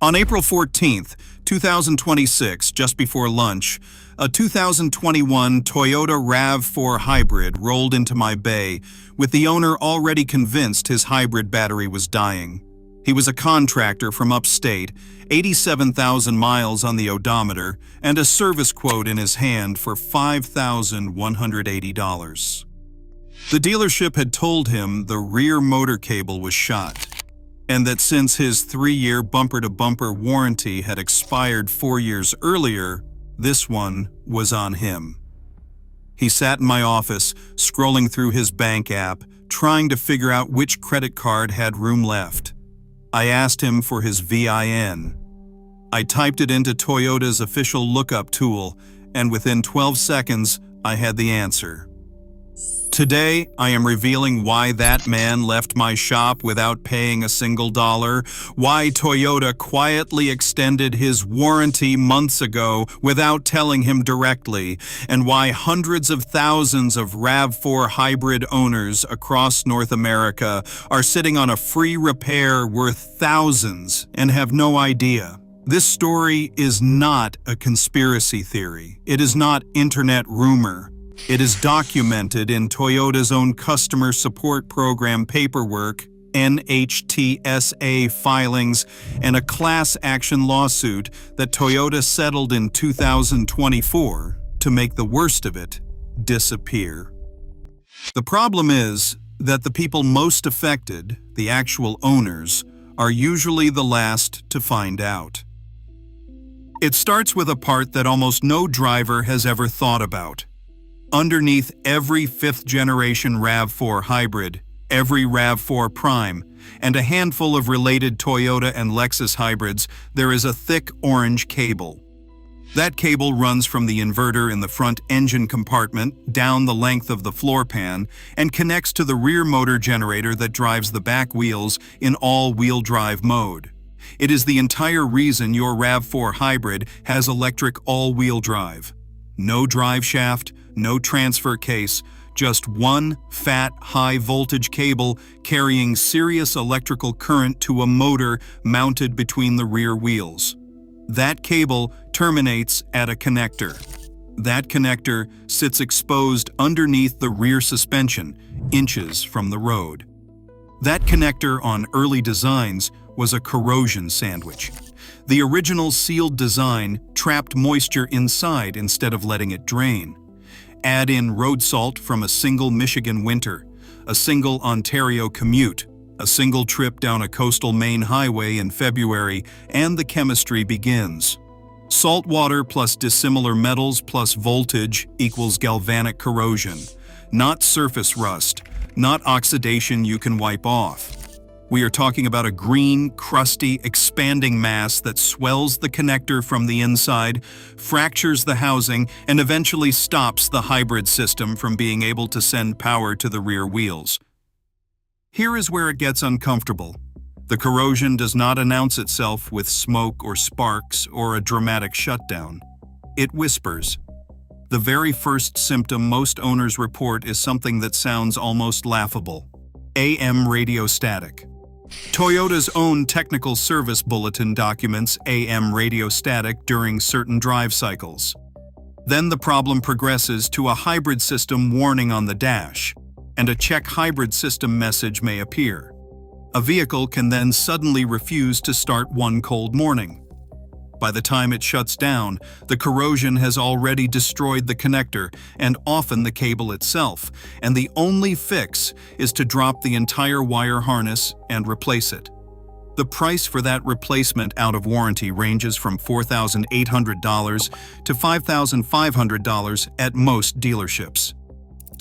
On April 14th, 2026, just before lunch, a 2021 Toyota RAV4 Hybrid rolled into my bay, with the owner already convinced his hybrid battery was dying. He was a contractor from upstate, 87,000 miles on the odometer, and a service quote in his hand for $5,180. The dealership had told him the rear motor cable was shot, and that since his 3-year bumper-to-bumper warranty had expired 4 years earlier, this one was on him. He sat in my office, scrolling through his bank app, trying to figure out which credit card had room left. I asked him for his VIN. I typed it into Toyota's official lookup tool, and within 12 seconds, I had the answer. Today, I am revealing why that man left my shop without paying a single dollar, why Toyota quietly extended his warranty months ago without telling him directly, and why hundreds of thousands of RAV4 hybrid owners across North America are sitting on a free repair worth thousands and have no idea. This story is not a conspiracy theory. It is not internet rumor. It is documented in Toyota's own customer support program paperwork, NHTSA filings, and a class action lawsuit that Toyota settled in 2024 to make the worst of it disappear. The problem is that the people most affected, the actual owners, are usually the last to find out. It starts with a part that almost no driver has ever thought about. Underneath every 5th-generation RAV4 Hybrid, every RAV4 Prime, and a handful of related Toyota and Lexus hybrids, there is a thick orange cable. That cable runs from the inverter in the front engine compartment down the length of the floor pan and connects to the rear motor generator that drives the back wheels in all-wheel drive mode. It is the entire reason your RAV4 Hybrid has electric all-wheel drive. No drive shaft, no transfer case, just one fat, high-voltage cable carrying serious electrical current to a motor mounted between the rear wheels. That cable terminates at a connector. That connector sits exposed underneath the rear suspension, inches from the road. That connector on early designs was a corrosion sandwich. The original sealed design trapped moisture inside instead of letting it drain. Add in road salt from a single Michigan winter, a single Ontario commute, a single trip down a coastal Maine highway in February, and the chemistry begins. Salt water plus dissimilar metals plus voltage equals galvanic corrosion, not surface rust, not oxidation you can wipe off. We are talking about a green, crusty, expanding mass that swells the connector from the inside, fractures the housing, and eventually stops the hybrid system from being able to send power to the rear wheels. Here is where it gets uncomfortable. The corrosion does not announce itself with smoke or sparks or a dramatic shutdown. It whispers. The very first symptom most owners report is something that sounds almost laughable: AM radio static. Toyota's own technical service bulletin documents AM radio static during certain drive cycles. Then the problem progresses to a hybrid system warning on the dash, and a check hybrid system message may appear. A vehicle can then suddenly refuse to start one cold morning. By the time it shuts down, the corrosion has already destroyed the connector and often the cable itself, and the only fix is to drop the entire wire harness and replace it. The price for that replacement out of warranty ranges from $4,800 to $5,500 at most dealerships.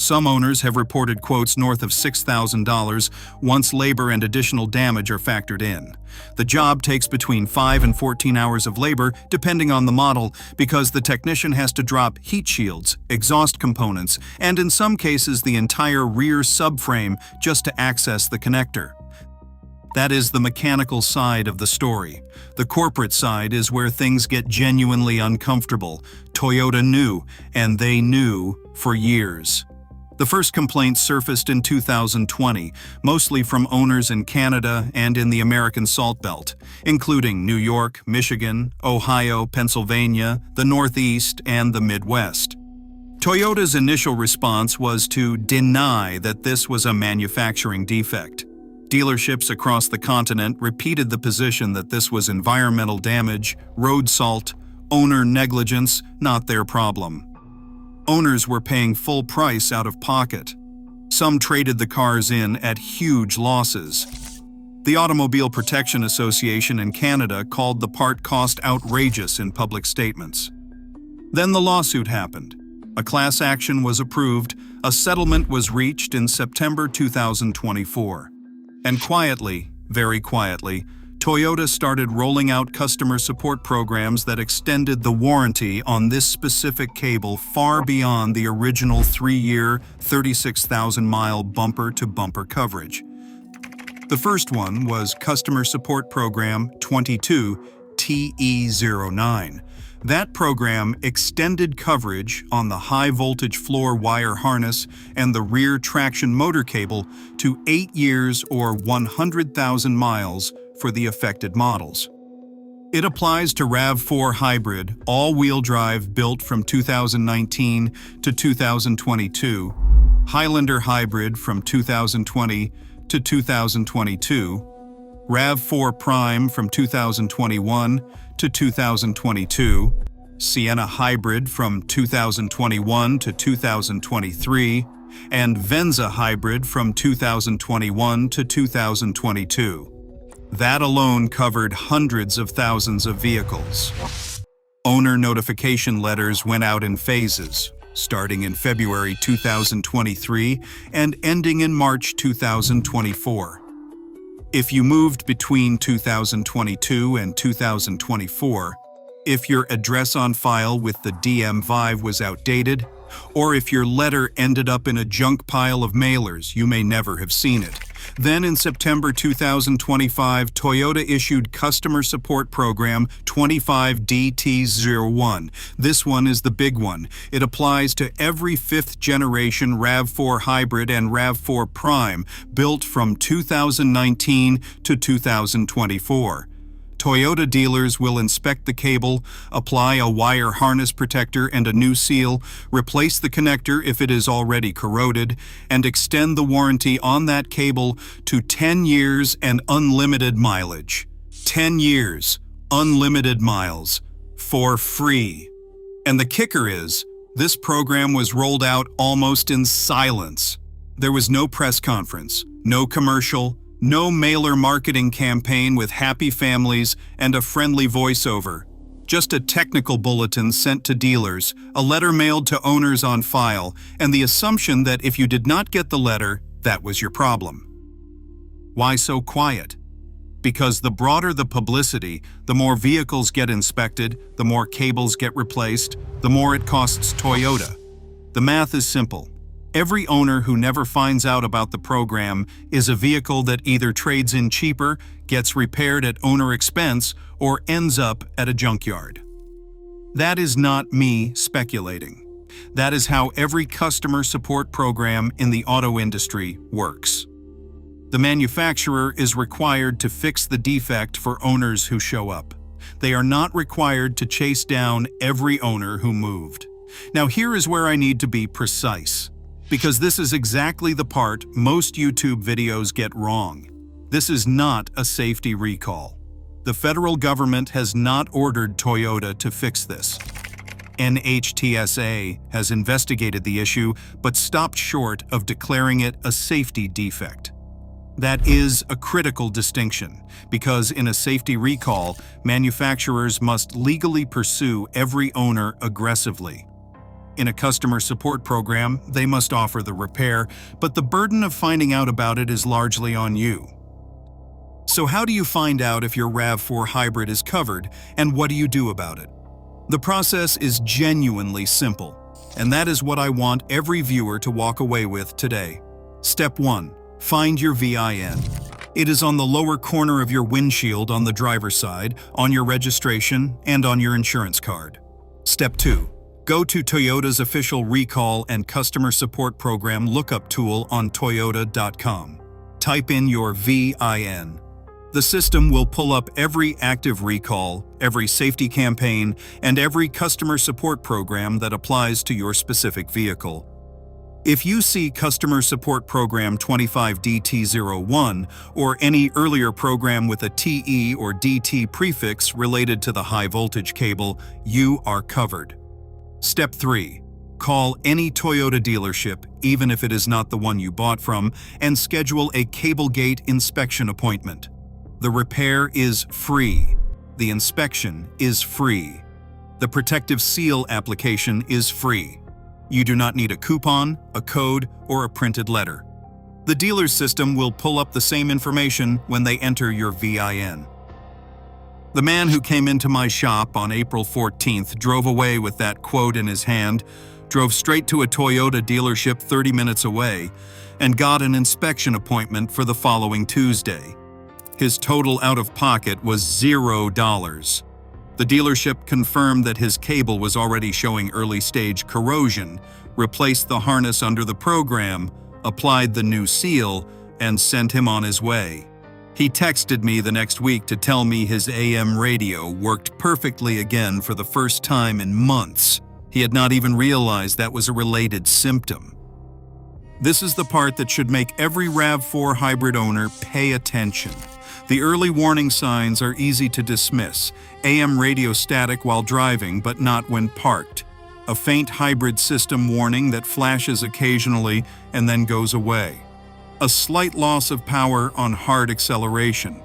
Some owners have reported quotes north of $6,000 once labor and additional damage are factored in. The job takes between 5 and 14 hours of labor, depending on the model, because the technician has to drop heat shields, exhaust components, and in some cases the entire rear subframe just to access the connector. That is the mechanical side of the story. The corporate side is where things get genuinely uncomfortable. Toyota knew, and they knew for years. The first complaints surfaced in 2020, mostly from owners in Canada and in the American Salt Belt, including New York, Michigan, Ohio, Pennsylvania, the Northeast, and the Midwest. Toyota's initial response was to deny that this was a manufacturing defect. Dealerships across the continent repeated the position that this was environmental damage, road salt, owner negligence, not their problem. Owners were paying full price out of pocket. Some traded the cars in at huge losses. The Automobile Protection Association in Canada called the part cost outrageous in public statements. Then the lawsuit happened. A class action was approved, a settlement was reached in September 2024. And quietly, very quietly, Toyota started rolling out customer support programs that extended the warranty on this specific cable far beyond the original 3-year, 36,000-mile bumper-to-bumper coverage. The first one was Customer Support Program 22TE09. That program extended coverage on the high-voltage floor wire harness and the rear traction motor cable to 8 years or 100,000 miles for the affected models. It applies to RAV4 Hybrid, all-wheel drive built from 2019 to 2022, Highlander Hybrid from 2020 to 2022, RAV4 Prime from 2021 to 2022, Sienna Hybrid from 2021 to 2023, and Venza Hybrid from 2021 to 2022. That alone covered hundreds of thousands of vehicles. Owner notification letters went out in phases, starting in February 2023 and ending in March 2024. If you moved between 2022 and 2024, if your address on file with the DM5 was outdated, or if your letter ended up in a junk pile of mailers, you may never have seen it. Then in September 2025, Toyota issued Customer Support Program 25DT01. This one is the big one. It applies to every 5th generation RAV4 Hybrid and RAV4 Prime built from 2019 to 2024. Toyota dealers will inspect the cable, apply a wire harness protector and a new seal, replace the connector if it is already corroded, and extend the warranty on that cable to 10 years and unlimited mileage. 10 years, unlimited miles, for free. And the kicker is, this program was rolled out almost in silence. There was no press conference, no commercial, no mailer marketing campaign with happy families and a friendly voiceover. Just a technical bulletin sent to dealers, a letter mailed to owners on file, and the assumption that if you did not get the letter, that was your problem. Why so quiet? Because the broader the publicity, the more vehicles get inspected, the more cables get replaced, the more it costs Toyota. The math is simple. Every owner who never finds out about the program is a vehicle that either trades in cheaper, gets repaired at owner expense, or ends up at a junkyard. That is not me speculating. That is how every customer support program in the auto industry works. The manufacturer is required to fix the defect for owners who show up. They are not required to chase down every owner who moved. Now here is where I need to be precise, because this is exactly the part most YouTube videos get wrong. This is not a safety recall. The federal government has not ordered Toyota to fix this. NHTSA has investigated the issue but stopped short of declaring it a safety defect. That is a critical distinction, because in a safety recall, manufacturers must legally pursue every owner aggressively. In a customer support program, they must offer the repair, but the burden of finding out about it is largely on you. So how do you find out if your RAV4 Hybrid is covered, and what do you do about it? The process is genuinely simple, and that is what I want every viewer to walk away with today. Step 1. Find your VIN. It is on the lower corner of your windshield on the driver's side, on your registration, and on your insurance card. Step 2. Go to Toyota's official recall and customer support program lookup tool on toyota.com. Type in your VIN. The system will pull up every active recall, every safety campaign, and every customer support program that applies to your specific vehicle. If you see Customer Support Program 25DT01 or any earlier program with a TE or DT prefix related to the high-voltage cable, you are covered. Step 3. Call any Toyota dealership, even if it is not the one you bought from, and schedule a cable gate inspection appointment. The repair is free. The inspection is free. The protective seal application is free. You do not need a coupon, a code, or a printed letter. The dealer's system will pull up the same information when they enter your VIN. The man who came into my shop on April 14th drove away with that quote in his hand, drove straight to a Toyota dealership 30 minutes away, and got an inspection appointment for the following Tuesday. His total out-of-pocket was $0. The dealership confirmed that his cable was already showing early-stage corrosion, replaced the harness under the program, applied the new seal, and sent him on his way. He texted me the next week to tell me his AM radio worked perfectly again for the first time in months. He had not even realized that was a related symptom. This is the part that should make every RAV4 Hybrid owner pay attention. The early warning signs are easy to dismiss. AM radio static while driving, but not when parked. A faint hybrid system warning that flashes occasionally and then goes away. A slight loss of power on hard acceleration.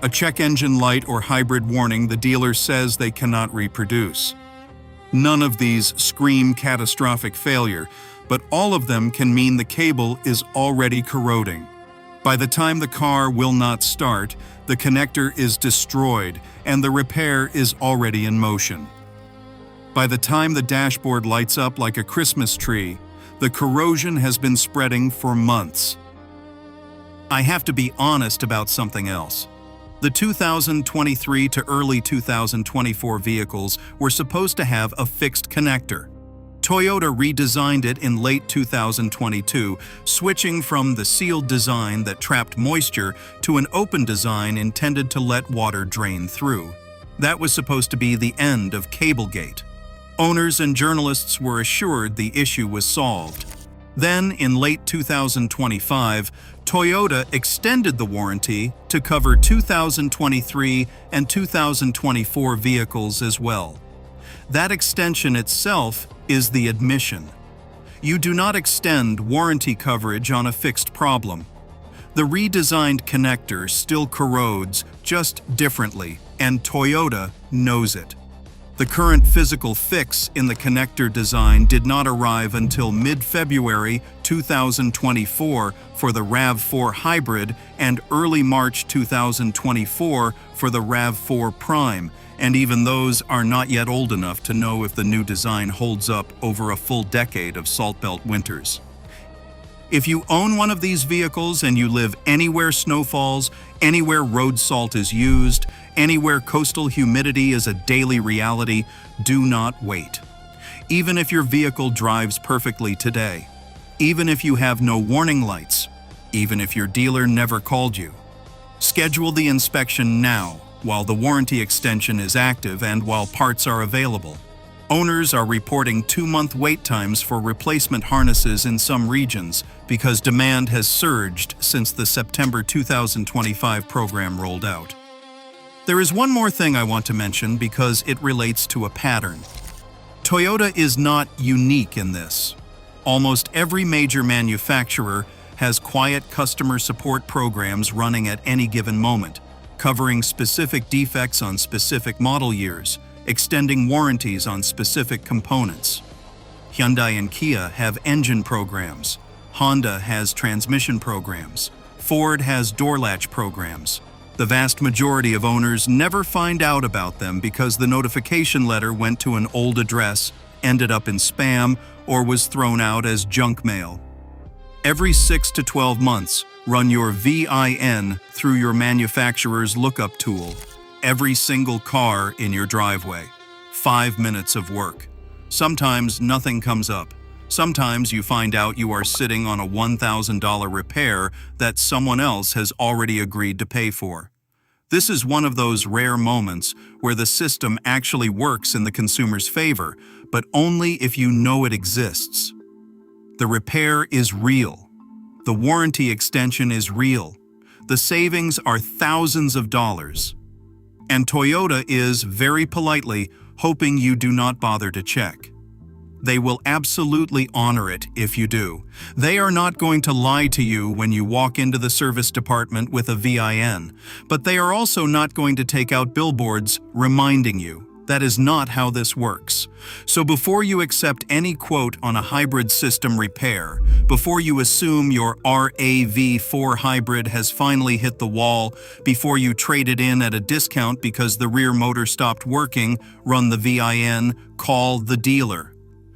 A check engine light or hybrid warning the dealer says they cannot reproduce. None of these scream catastrophic failure, but all of them can mean the cable is already corroding. By the time the car will not start, the connector is destroyed and the repair is already in motion. By the time the dashboard lights up like a Christmas tree, the corrosion has been spreading for months. I have to be honest about something else. The 2023 to early 2024 vehicles were supposed to have a fixed connector. Toyota redesigned it in late 2022, switching from the sealed design that trapped moisture to an open design intended to let water drain through. That was supposed to be the end of Cablegate. Owners and journalists were assured the issue was solved. Then, in late 2025, Toyota extended the warranty to cover 2023 and 2024 vehicles as well. That extension itself is the admission. You do not extend warranty coverage on a fixed problem. The redesigned connector still corrodes, just differently, and Toyota knows it. The current physical fix in the connector design did not arrive until mid-February 2024 for the RAV4 Hybrid and early March 2024 for the RAV4 Prime, and even those are not yet old enough to know if the new design holds up over a full decade of Salt Belt winters. If you own one of these vehicles and you live anywhere snow falls, anywhere road salt is used, anywhere coastal humidity is a daily reality, do not wait. Even if your vehicle drives perfectly today, even if you have no warning lights, even if your dealer never called you, schedule the inspection now while the warranty extension is active and while parts are available. Owners are reporting 2-month wait times for replacement harnesses in some regions because demand has surged since the September 2025 program rolled out. There is one more thing I want to mention because it relates to a pattern. Toyota is not unique in this. Almost every major manufacturer has quiet customer support programs running at any given moment, covering specific defects on specific model years, extending warranties on specific components. Hyundai and Kia have engine programs. Honda has transmission programs. Ford has door latch programs. The vast majority of owners never find out about them because the notification letter went to an old address, ended up in spam, or was thrown out as junk mail. Every 6 to 12 months, run your VIN through your manufacturer's lookup tool. Every single car in your driveway. 5 minutes of work. Sometimes nothing comes up. Sometimes you find out you are sitting on a $1,000 repair that someone else has already agreed to pay for. This is one of those rare moments where the system actually works in the consumer's favor, but only if you know it exists. The repair is real. The warranty extension is real. The savings are thousands of dollars. And Toyota is, very politely, hoping you do not bother to check. They will absolutely honor it if you do. They are not going to lie to you when you walk into the service department with a VIN, but they are also not going to take out billboards reminding you. That is not how this works. So before you accept any quote on a hybrid system repair, before you assume your RAV4 Hybrid has finally hit the wall, before you trade it in at a discount because the rear motor stopped working, run the VIN, call the dealer.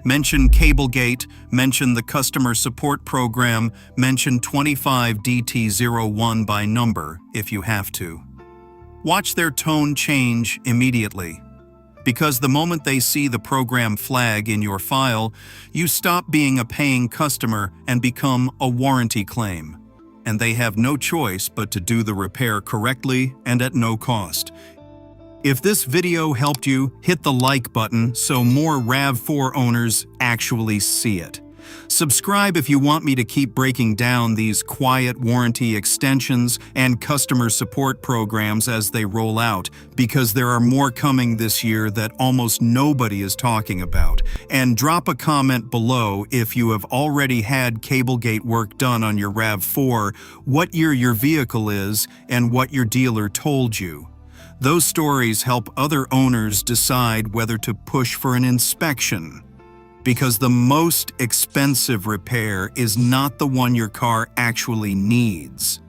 Mention Cablegate, mention the customer support program, mention 25DT01 by number if you have to. Watch their tone change immediately. Because the moment they see the program flag in your file, you stop being a paying customer and become a warranty claim. And they have no choice but to do the repair correctly and at no cost. If this video helped you, hit the like button so more RAV4 owners actually see it. Subscribe if you want me to keep breaking down these quiet warranty extensions and customer support programs as they roll out, because there are more coming this year that almost nobody is talking about. And drop a comment below if you have already had Cablegate work done on your RAV4, what year your vehicle is, and what your dealer told you. Those stories help other owners decide whether to push for an inspection. Because the most expensive repair is not the one your car actually needs.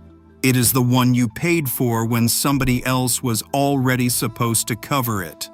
It is the one you paid for when somebody else was already supposed to cover it.